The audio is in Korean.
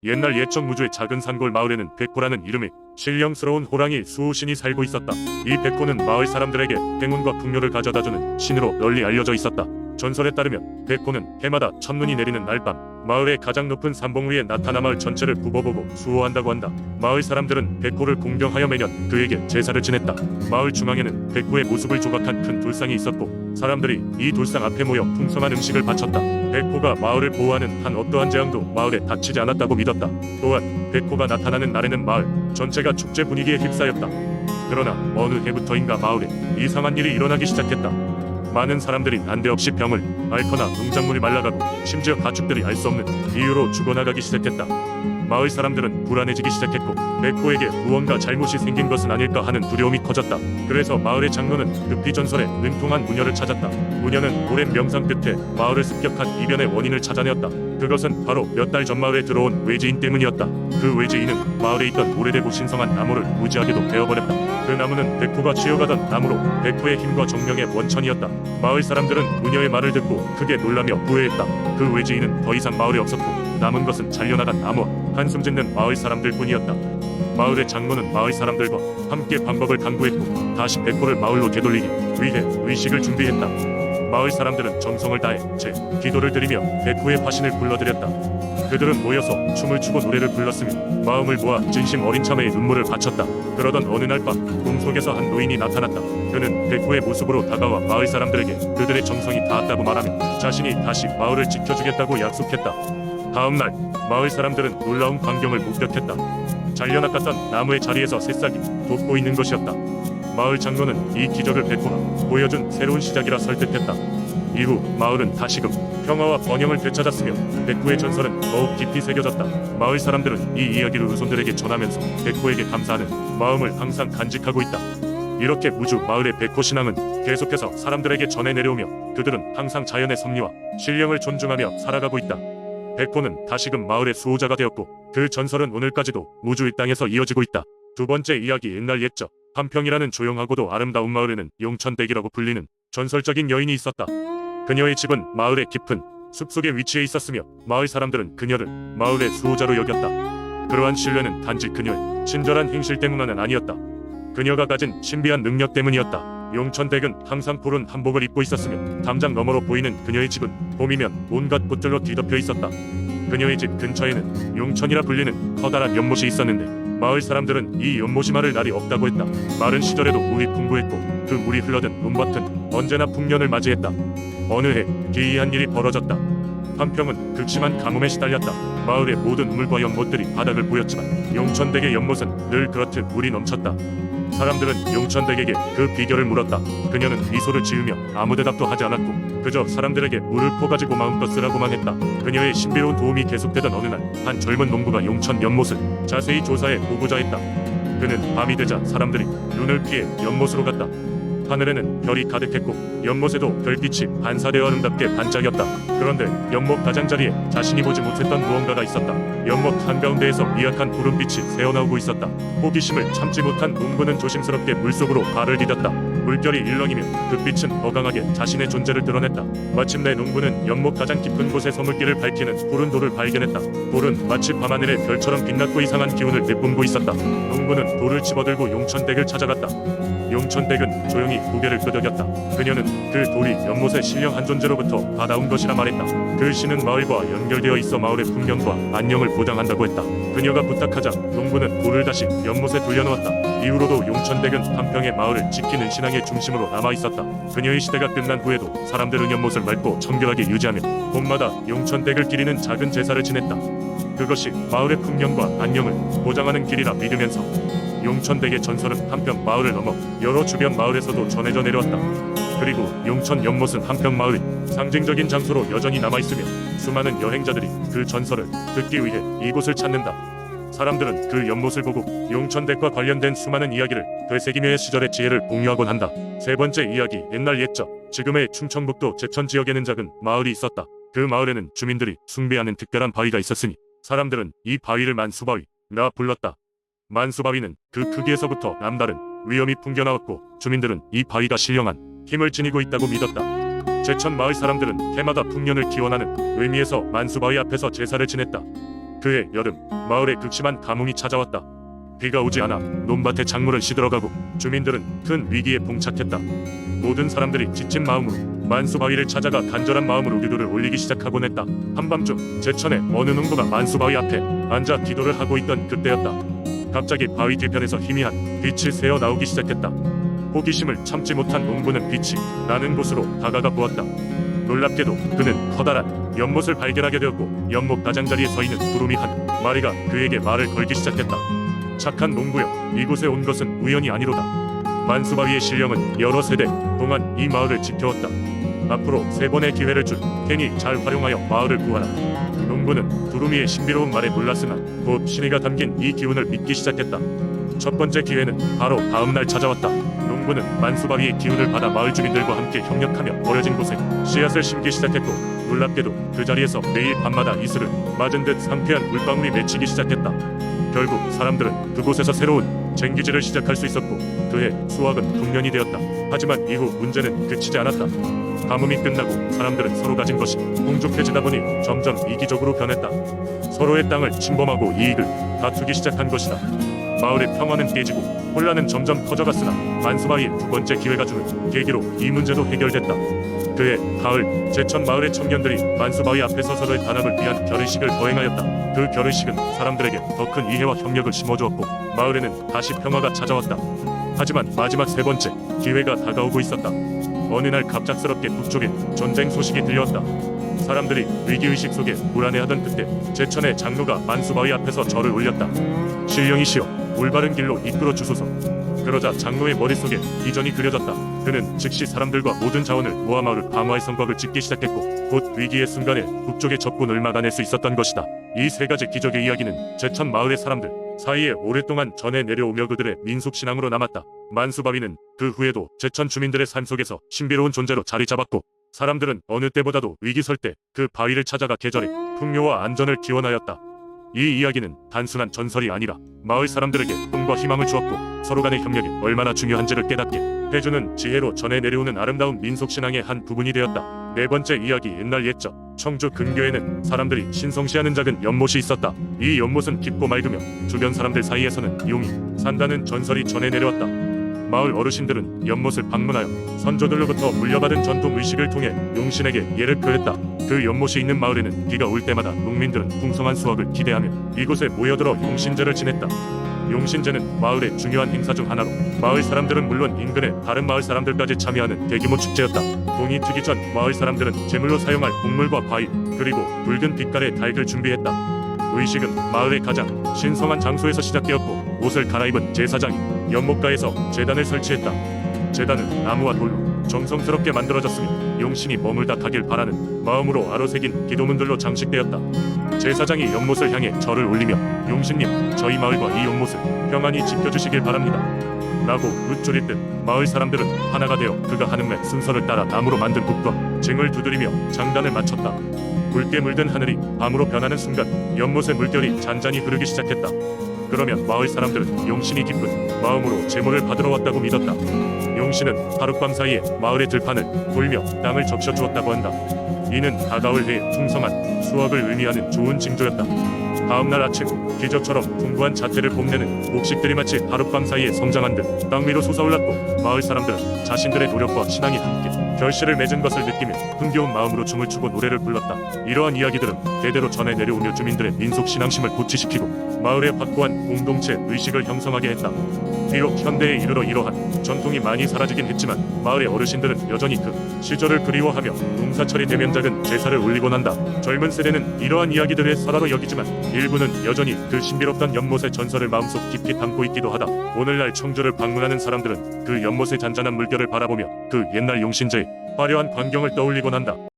옛날 옛적 무주의 작은 산골 마을에는 백호라는 이름의 신령스러운 호랑이 수호신이 살고 있었다. 이 백호는 마을 사람들에게 행운과 풍요를 가져다주는 신으로 널리 알려져 있었다. 전설에 따르면 백호는 해마다 첫눈이 내리는 날밤 마을의 가장 높은 산봉 위에 나타나 마을 전체를 굽어보고 수호한다고 한다. 마을 사람들은 백호를 공경하여 매년 그에게 제사를 지냈다. 마을 중앙에는 백호의 모습을 조각한 큰 돌상이 있었고 사람들이 이 돌상 앞에 모여 풍성한 음식을 바쳤다. 백호가 마을을 보호하는 한 어떠한 재앙도 마을에 닥치지 않았다고 믿었다. 또한 백호가 나타나는 날에는 마을 전체가 축제 분위기에 휩싸였다. 그러나 어느 해부터인가 마을에 이상한 일이 일어나기 시작했다. 많은 사람들이 난데없이 병을 앓거나 농작물이 말라가고 심지어 가축들이 알 수 없는 이유로 죽어나가기 시작했다. 마을 사람들은 불안해지기 시작했고 백호에게 무언가 잘못이 생긴 것은 아닐까 하는 두려움이 커졌다. 그래서 마을의 장로는 급히 전설의 능통한 무녀를 찾았다. 무녀는 오랜 명상 끝에 마을을 습격한 이변의 원인을 찾아내었다. 그것은 바로 몇 달 전 마을에 들어온 외지인 때문이었다. 그 외지인은 마을에 있던 오래되고 신성한 나무를 무지하게도 베어버렸다. 그 나무는 백호가 취해가던 나무로 백호의 힘과 정령의 원천이었다. 마을 사람들은 무녀의 말을 듣고 크게 놀라며 후회했다. 그 외지인은 더 이상 마을에 없었고 남은 것은 잘려나간 나무와 한숨 짓는 마을 사람들 뿐이었다. 마을의 장로는 마을 사람들과 함께 방법을 강구했고 다시 백호를 마을로 되돌리기 위해 의식을 준비했다. 마을 사람들은 정성을 다해 기도를 드리며 백호의 화신을 불러들였다. 그들은 모여서 춤을 추고 노래를 불렀으며 마음을 모아 진심 어린 참회의 눈물을 바쳤다. 그러던 어느 날 밤 꿈속에서 한 노인이 나타났다. 그는 백호의 모습으로 다가와 마을 사람들에게 그들의 정성이 닿았다고 말하며 자신이 다시 마을을 지켜주겠다고 약속했다. 다음 날 마을 사람들은 놀라운 광경을 목격했다. 잘려나갔던 나무의 자리에서 새싹이 돋고 있는 것이었다. 마을 장로는 이 기적을 백호가 보여준 새로운 시작이라 설득했다. 이후 마을은 다시금 평화와 번영을 되찾았으며 백호의 전설은 더욱 깊이 새겨졌다. 마을 사람들은 이 이야기를 후손들에게 전하면서 백호에게 감사하는 마음을 항상 간직하고 있다. 이렇게 무주 마을의 백호 신앙은 계속해서 사람들에게 전해 내려오며 그들은 항상 자연의 섭리와 신령을 존중하며 살아가고 있다. 백호는 다시금 마을의 수호자가 되었고 그 전설은 오늘까지도 무주 이 땅에서 이어지고 있다. 두 번째 이야기. 옛날 옛적 한평이라는 조용하고도 아름다운 마을에는 용천댁이라고 불리는 전설적인 여인이 있었다. 그녀의 집은 마을의 깊은 숲속에 위치해 있었으며 마을 사람들은 그녀를 마을의 수호자로 여겼다. 그러한 신뢰는 단지 그녀의 친절한 행실 때문만은 아니었다. 그녀가 가진 신비한 능력 때문이었다. 용천댁은 항상 푸른 한복을 입고 있었으며 담장 너머로 보이는 그녀의 집은 봄이면 온갖 꽃들로 뒤덮여 있었다. 그녀의 집 근처에는 용천이라 불리는 커다란 연못이 있었는데 마을 사람들은 이 연못이 마를 날이 없다고 했다. 마른 시절에도 물이 풍부했고 그 물이 흘러든 논밭은 언제나 풍년을 맞이했다. 어느 해 기이한 일이 벌어졌다. 한평은 극심한 가뭄에 시달렸다. 마을의 모든 물과 연못들이 바닥을 보였지만 용천댁의 연못은 늘 그렇듯 물이 넘쳤다. 사람들은 용천댁에게 그 비결을 물었다. 그녀는 미소를 지으며 아무 대답도 하지 않았고 그저 사람들에게 물을 퍼가지고 마음껏 쓰라고만 했다. 그녀의 신비로운 도움이 계속되던 어느 날 한 젊은 농부가 용천 연못을 자세히 조사해 보고자 했다. 그는 밤이 되자 사람들이 눈을 피해 연못으로 갔다. 하늘에는 별이 가득했고 연못에도 별빛이 반사되어 아름답게 반짝였다. 그런데 연못 가장자리에 자신이 보지 못했던 무언가가 있었다. 연못 한가운데에서 미약한 푸른빛이 새어나오고 있었다. 호기심을 참지 못한 농부는 조심스럽게 물속으로 발을 디뎠다. 물결이 일렁이며 그 빛은 더 강하게 자신의 존재를 드러냈다. 마침내 농부는 연못 가장 깊은 곳에 서물길을 밝히는 푸른 돌을 발견했다. 돌은 마치 밤하늘의 별처럼 빛났고 이상한 기운을 내뿜고 있었다. 농부는 돌을 집어들고 용천댁을 찾아갔다. 용천댁은 조용히 고개를 끄덕였다. 그녀는 그 돌이 연못의 신령 한 존재로부터 받아온 것이라 말했다. 그 신은 마을과 연결되어 있어 마을의 풍경과 안녕을 보장한다고 했다. 그녀가 부탁하자 농부는 돌을 다시 연못에 돌려놓았다. 이후로도 용천댁은 한평의 마을을 지키는 신앙의 중심으로 남아있었다. 그녀의 시대가 끝난 후에도 사람들은 연못을 맑고 청결하게 유지하며 봄마다 용천댁을 기리는 작은 제사를 지냈다. 그것이 마을의 풍경과 안녕을 보장하는 길이라 믿으면서 용천댁의 전설은 한평 마을을 넘어 여러 주변 마을에서도 전해져 내려왔다. 그리고 용천 연못은 한평 마을의 상징적인 장소로 여전히 남아있으며 수많은 여행자들이 그 전설을 듣기 위해 이곳을 찾는다. 사람들은 그 연못을 보고 용천댁과 관련된 수많은 이야기를 되새기며의 시절의 지혜를 공유하곤 한다. 세 번째 이야기. 옛날 옛적 지금의 충청북도 제천 지역에는 작은 마을이 있었다. 그 마을에는 주민들이 숭배하는 특별한 바위가 있었으니 사람들은 이 바위를 만수바위라 불렀다. 만수바위는 그 크기에서부터 남다른 위엄이 풍겨나왔고 주민들은 이 바위가 신령한 힘을 지니고 있다고 믿었다. 제천 마을 사람들은 해마다 풍년을 기원하는 의미에서 만수바위 앞에서 제사를 지냈다. 그해 여름, 마을에 극심한 가뭄이 찾아왔다. 비가 오지 않아 논밭의 작물은 시들어가고 주민들은 큰 위기에 봉착했다. 모든 사람들이 지친 마음으로 만수바위를 찾아가 간절한 마음으로 기도를 올리기 시작하곤 했다. 한밤중 제천의 어느 농부가 만수바위 앞에 앉아 기도를 하고 있던 그때였다. 갑자기 바위 뒤편에서 희미한 빛이 새어 나오기 시작했다. 호기심을 참지 못한 농부는 빛이 나는 곳으로 다가가 보았다. 놀랍게도 그는 커다란 연못을 발견하게 되었고 연못 가장자리에 서 있는 두루미 한 마리가 그에게 말을 걸기 시작했다. 착한 농부여, 이곳에 온 것은 우연이 아니로다. 만수바위의 신령은 여러 세대 동안 이 마을을 지켜왔다. 앞으로 3번의 기회를 줄 테니 잘 활용하여 마을을 구하라. 농부는 두루미의 신비로운 말에 놀랐으나 곧 신의가 담긴 이 기운을 믿기 시작했다. 첫 번째 기회는 바로 다음 날 찾아왔다. 농부는 만수바위의 기운을 받아 마을 주민들과 함께 협력하며 버려진 곳에 씨앗을 심기 시작했고 놀랍게도 그 자리에서 매일 밤마다 이슬을 맞은 듯 상쾌한 물방울이 맺히기 시작했다. 결국 사람들은 그곳에서 새로운 쟁기질을 시작할 수 있었고 그해 수확은 풍년이 되었다. 하지만 이후 문제는 그치지 않았다. 가뭄이 끝나고 사람들은 서로 가진 것이 풍족해지다 보니 점점 이기적으로 변했다. 서로의 땅을 침범하고 이익을 다투기 시작한 것이다. 마을의 평화는 깨지고 혼란은 점점 커져갔으나 만수바위의 두 번째 기회가 주는 계기로 이 문제도 해결됐다. 그해 가을, 제천 마을의 청년들이 만수바위 앞에서 서로의 단합을 위한 결의식을 거행하였다. 그 결의식은 사람들에게 더 큰 이해와 협력을 심어주었고 마을에는 다시 평화가 찾아왔다. 하지만 마지막 3번째 기회가 다가오고 있었다. 어느 날 갑작스럽게 북쪽에 전쟁 소식이 들려왔다. 사람들이 위기의식 속에 불안해하던 그때 제천의 장로가 만수바위 앞에서 절을 올렸다. 신령이시여, 올바른 길로 이끌어 주소서. 그러자 장로의 머릿속에 비전이 그려졌다. 그는 즉시 사람들과 모든 자원을 모아 마을을 방어할 성곽을 짓기 시작했고 곧 위기의 순간에 북쪽의 적군을 막아낼 수 있었던 것이다. 이 3가지 기적의 이야기는 제천 마을의 사람들 사이에 오랫동안 전해 내려오며 그들의 민속신앙으로 남았다. 만수바위는 그 후에도 제천 주민들의 삶 속에서 신비로운 존재로 자리 잡았고 사람들은 어느 때보다도 위기 설 때 그 바위를 찾아가 계절의 풍요와 안전을 기원하였다. 이 이야기는 단순한 전설이 아니라 마을 사람들에게 꿈과 희망을 주었고 서로 간의 협력이 얼마나 중요한지를 깨닫게 해주는 지혜로 전해 내려오는 아름다운 민속신앙의 한 부분이 되었다. 4번째 이야기. 옛날 옛적 청주 근교에는 사람들이 신성시하는 작은 연못이 있었다. 이 연못은 깊고 맑으며 주변 사람들 사이에서는 용이 산다는 전설이 전해 내려왔다. 마을 어르신들은 연못을 방문하여 선조들로부터 물려받은 전통 의식을 통해 용신에게 예를 표했다. 그 연못이 있는 마을에는 비가 올 때마다 농민들은 풍성한 수확을 기대하며 이곳에 모여들어 용신제를 지냈다. 용신제는 마을의 중요한 행사 중 하나로 마을 사람들은 물론 인근의 다른 마을 사람들까지 참여하는 대규모 축제였다. 동이 트기 전 마을 사람들은 제물로 사용할 곡물과 과일 그리고 붉은 빛깔의 닭을 준비했다. 의식은 마을의 가장 신성한 장소에서 시작되었고 옷을 갈아입은 제사장이 연못가에서 제단을 설치했다. 제단은 나무와 돌로 정성스럽게 만들어졌으며 용신이 머물다 가길 바라는 마음으로 아로새긴 기도문들로 장식되었다. 제사장이 연못을 향해 절을 올리며 용신님, 저희 마을과 이 연못을 평안히 지켜주시길 바랍니다 라고 읊조릴 듯 마을 사람들은 하나가 되어 그가 하는 말 순서를 따라 나무로 만든 붓과 쟁을 두드리며 장단을 마쳤다. 붉게 물든 하늘이 밤으로 변하는 순간 연못의 물결이 잔잔히 흐르기 시작했다. 그러면 마을 사람들은 용신이 기쁜 마음으로 제물을 받으러 왔다고 믿었다. 용신은 하룻밤 사이에 마을의 들판을 돌며 땅을 적셔 주었다고 한다. 이는 다가올 해의 풍성한 수확을 의미하는 좋은 징조였다. 다음날 아침 기적처럼 풍부한 자태를 뽐내는 곡식들이 마치 하룻밤 사이에 성장한 듯 땅 위로 솟아올랐고 마을 사람들은 자신들의 노력과 신앙이 함께 결실을 맺은 것을 느끼며 흥겨운 마음으로 춤을 추고 노래를 불렀다. 이러한 이야기들은 대대로 전해 내려오며 주민들의 민속 신앙심을 고취시키고 마을의 확고한 공동체 의식을 형성하게 했다. 비록 현대에 이르러 이러한 전통이 많이 사라지긴 했지만 마을의 어르신들은 여전히 그 시절을 그리워하며 농사철이 되면 작은 제사를 올리곤 한다. 젊은 세대는 이러한 이야기들을 설화로 여기지만 일부는 여전히 그 신비롭던 연못의 전설을 마음속 깊이 담고 있기도 하다. 오늘날 청주를 방문하는 사람들은 그 연못의 잔잔한 물결을 바라보며 그 옛날 용신제의 화려한 광경을 떠올리곤 한다.